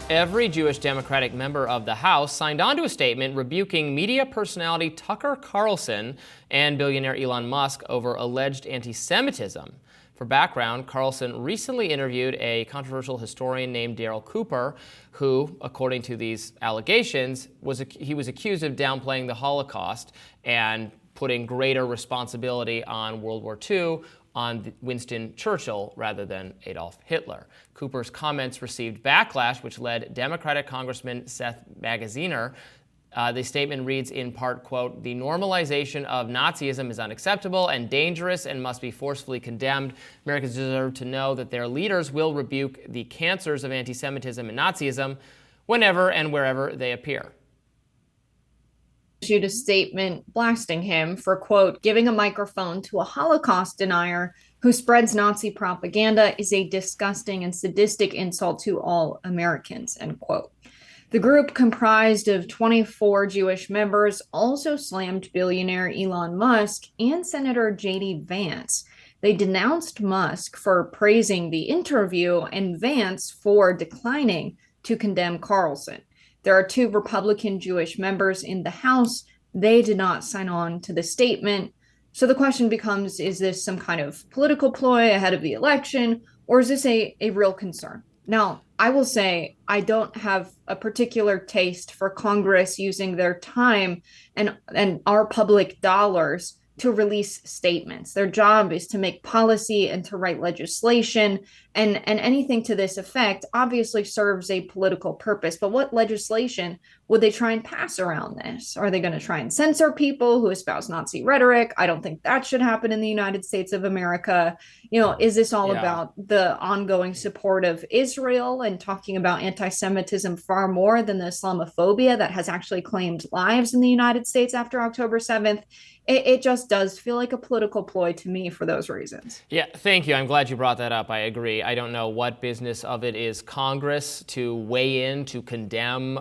Every Jewish Democratic member of the House signed on to a statement rebuking media personality Tucker Carlson and billionaire Elon Musk over alleged anti-Semitism. For background, Carlson recently interviewed a controversial historian named Darryl Cooper, who, according to these allegations, was accused of downplaying the Holocaust and putting greater responsibility on World War II on Winston Churchill rather than Adolf Hitler. Cooper's comments received backlash, which led Democratic Congressman Seth Magaziner. The statement reads in part, quote, "The normalization of Nazism is unacceptable and dangerous and must be forcefully condemned. Americans deserve to know that their leaders will rebuke the cancers of anti-Semitism and Nazism whenever and wherever they appear." Issued a statement blasting him for, quote, "giving a microphone to a Holocaust denier who spreads Nazi propaganda is a disgusting and sadistic insult to all Americans," end quote. The group, comprised of 24 Jewish members, also slammed billionaire Elon Musk and Senator J.D. Vance. They denounced Musk for praising the interview and Vance for declining to condemn Carlson. There are two Republican Jewish members in the House. They did not sign on to the statement. So the question becomes, is this some kind of political ploy ahead of the election, or is this a real concern? Now, I will say I don't have a particular taste for Congress using their time and our public dollars to release statements. Their job is to make policy and to write legislation, and anything to this effect obviously serves a political purpose. But what legislation would they try and pass around this? Are they going to try and censor people who espouse Nazi rhetoric? I don't think that should happen in the United States of America. Is this all about the ongoing support of Israel and talking about anti-Semitism far more than the Islamophobia that has actually claimed lives in the United States after October 7th? It just does feel like a political ploy to me for those reasons. Yeah, thank you. I'm glad you brought that up. I agree. I don't know what business of it is Congress to weigh in to condemn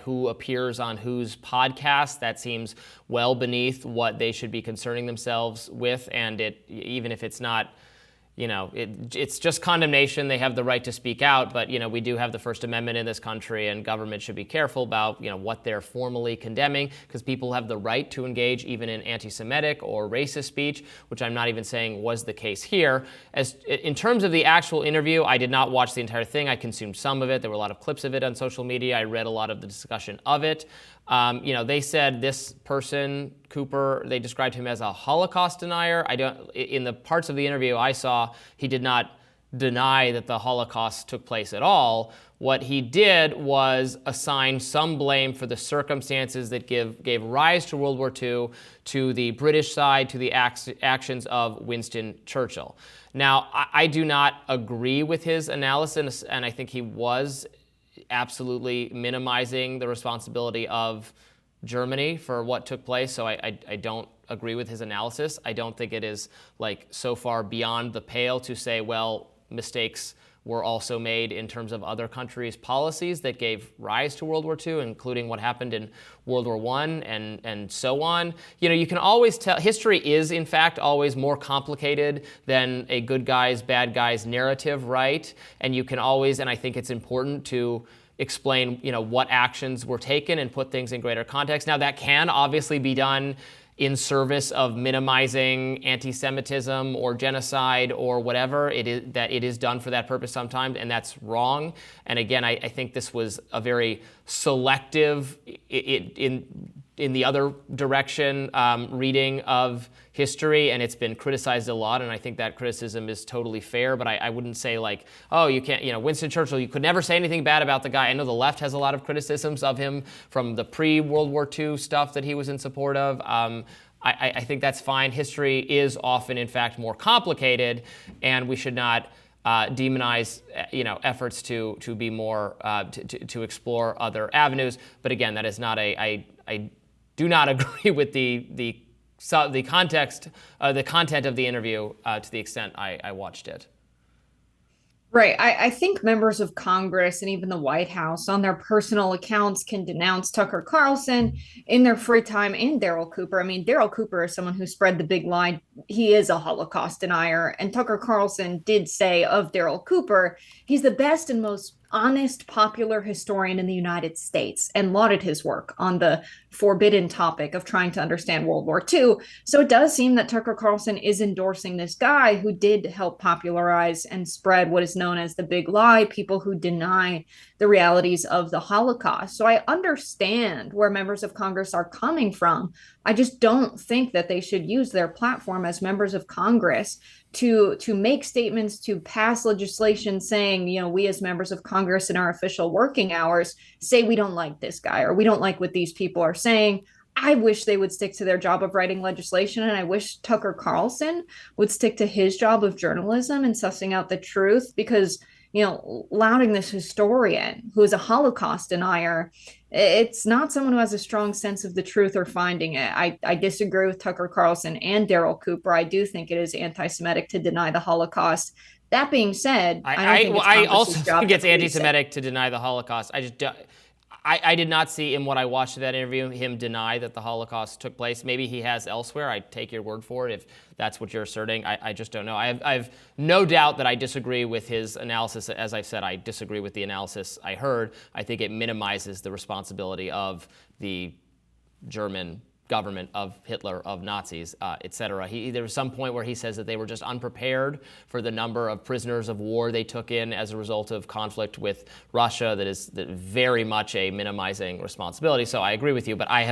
who appears on whose podcast. That seems well beneath what they should be concerning themselves with. And even if it's not, it's just condemnation. They have the right to speak out, but we do have the First Amendment in this country, and government should be careful about what they're formally condemning, because people have the right to engage even in anti-Semitic or racist speech, which I'm not even saying was the case here. As in terms of the actual interview, I did not watch the entire thing. I consumed some of it. There were a lot of clips of it on social media. I read a lot of the discussion of it. They said this person, Cooper, they described him as a Holocaust denier. In the parts of the interview I saw, he did not deny that the Holocaust took place at all. What he did was assign some blame for the circumstances that gave rise to World War II to the British side, to the actions of Winston Churchill. Now, I do not agree with his analysis, and I think he was absolutely minimizing the responsibility of Germany for what took place. So I don't agree with his analysis. I don't think it is so far beyond the pale to say, well, mistakes were also made in terms of other countries' policies that gave rise to World War II, including what happened in World War I and so on. You can always tell, history is in fact always more complicated than a good guys, bad guys narrative, right? And you can always, and I think it's important to explain, what actions were taken and put things in greater context. Now, that can obviously be done in service of minimizing anti-Semitism or genocide or whatever it is done for that purpose sometimes, and that's wrong. And again, I think this was a very selective, in the other direction, reading of history, and it's been criticized a lot, and I think that criticism is totally fair, but I wouldn't say oh, you can't, Winston Churchill, you could never say anything bad about the guy. I know the left has a lot of criticisms of him from the pre-World War II stuff that he was in support of. I think that's fine. History is often, in fact, more complicated, and we should not demonize, efforts to be more, to explore other avenues. But again, that is not I do not agree with the context, the content of the interview to the extent I watched it. Right. I think members of Congress and even the White House on their personal accounts can denounce Tucker Carlson in their free time, and Darryl Cooper. I mean, Darryl Cooper is someone who spread the big lie. He is a Holocaust denier. And Tucker Carlson did say of Darryl Cooper, he's the best and most honest, popular historian in the United States and lauded his work on the forbidden topic of trying to understand World War II. So it does seem that Tucker Carlson is endorsing this guy who did help popularize and spread what is known as the big lie, people who deny the realities of the Holocaust. So I understand where members of Congress are coming from. I just don't think that they should use their platform as members of Congress to make statements, to pass legislation saying, we as members of Congress in our official working hours say we don't like this guy or we don't like what these people are saying. I wish they would stick to their job of writing legislation, and I wish Tucker Carlson would stick to his job of journalism and sussing out the truth, because lauding this historian who is a Holocaust denier, it's not someone who has a strong sense of the truth or finding it. I disagree with Tucker Carlson and Darryl Cooper. I do think it is anti-Semitic to deny the Holocaust. That being said, I also think it's anti-Semitic to deny the Holocaust. I did not see in what I watched of that interview him deny that the Holocaust took place. Maybe he has elsewhere. I take your word for it if that's what you're asserting. I just don't know. I've no doubt that I disagree with his analysis. As I've said, I disagree with the analysis I heard. I think it minimizes the responsibility of the German government, of Hitler, of Nazis, etc. There was some point where he says that they were just unprepared for the number of prisoners of war they took in as a result of conflict with Russia. That is very much a minimizing responsibility. So I agree with you, but I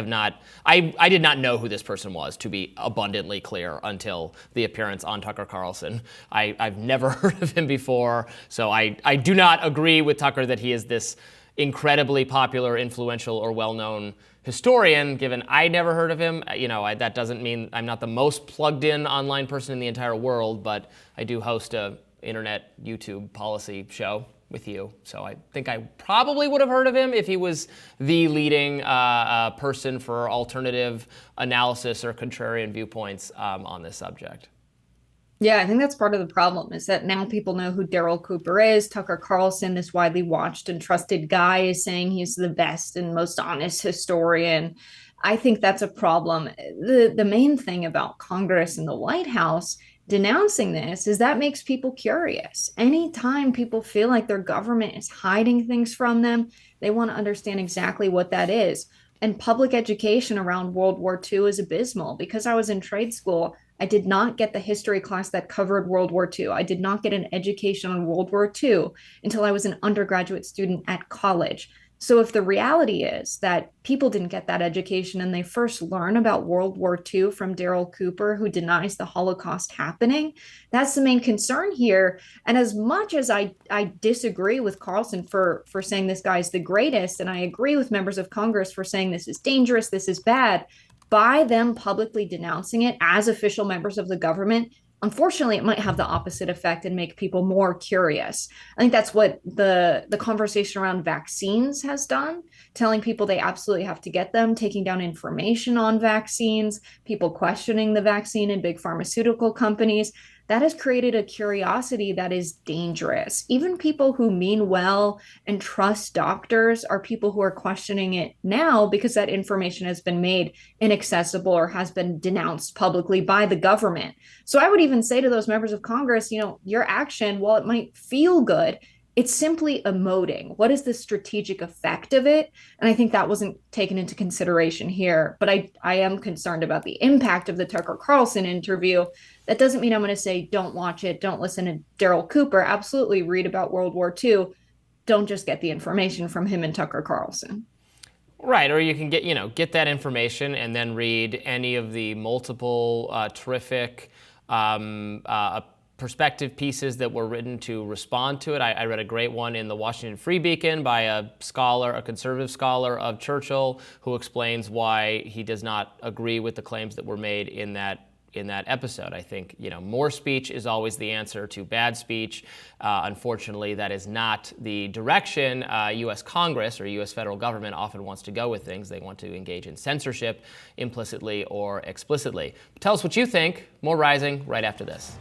did not know who this person was, to be abundantly clear, until the appearance on Tucker Carlson. I've never heard of him before, so I do not agree with Tucker that he is this incredibly popular, influential, or well-known historian, given I never heard of him. That doesn't mean I'm not the most plugged in online person in the entire world, but I do host a internet YouTube policy show with you. So I think I probably would have heard of him if he was the leading person for alternative analysis or contrarian viewpoints on this subject. Yeah, I think that's part of the problem, is that now people know who Darryl Cooper is. Tucker Carlson, this widely watched and trusted guy, is saying he's the best and most honest historian. I think that's a problem. The main thing about Congress and the White House denouncing this is that makes people curious. Anytime people feel like their government is hiding things from them, they want to understand exactly what that is. And public education around World War II is abysmal. Because I was in trade school, I did not get the history class that covered World War II. I did not get an education on World War II until I was an undergraduate student at college. So if the reality is that people didn't get that education and they first learn about World War II from Darryl Cooper, who denies the Holocaust happening, that's the main concern here. And as much as I disagree with Carlson for saying this guy is the greatest, and I agree with members of Congress for saying this is dangerous, this is bad, by them publicly denouncing it as official members of the government, unfortunately, it might have the opposite effect and make people more curious. I think that's what the conversation around vaccines has done, telling people they absolutely have to get them, taking down information on vaccines, people questioning the vaccine in big pharmaceutical companies. That has created a curiosity that is dangerous. Even people who mean well and trust doctors are people who are questioning it now because that information has been made inaccessible or has been denounced publicly by the government. So I would even say to those members of Congress, your action, while it might feel good, it's simply emoting. What is the strategic effect of it? And I think that wasn't taken into consideration here. But I am concerned about the impact of the Tucker Carlson interview. That doesn't mean I'm going to say, don't watch it, don't listen to Darryl Cooper. Absolutely read about World War II. Don't just get the information from him and Tucker Carlson. Right, or you can get that information and then read any of the multiple terrific perspective pieces that were written to respond to it. I read a great one in the Washington Free Beacon by a conservative scholar of Churchill, who explains why he does not agree with the claims that were made in that episode. I think more speech is always the answer to bad speech. Unfortunately, that is not the direction U.S. Congress or U.S. federal government often wants to go with things. They want to engage in censorship implicitly or explicitly. Tell us what you think. More Rising right after this.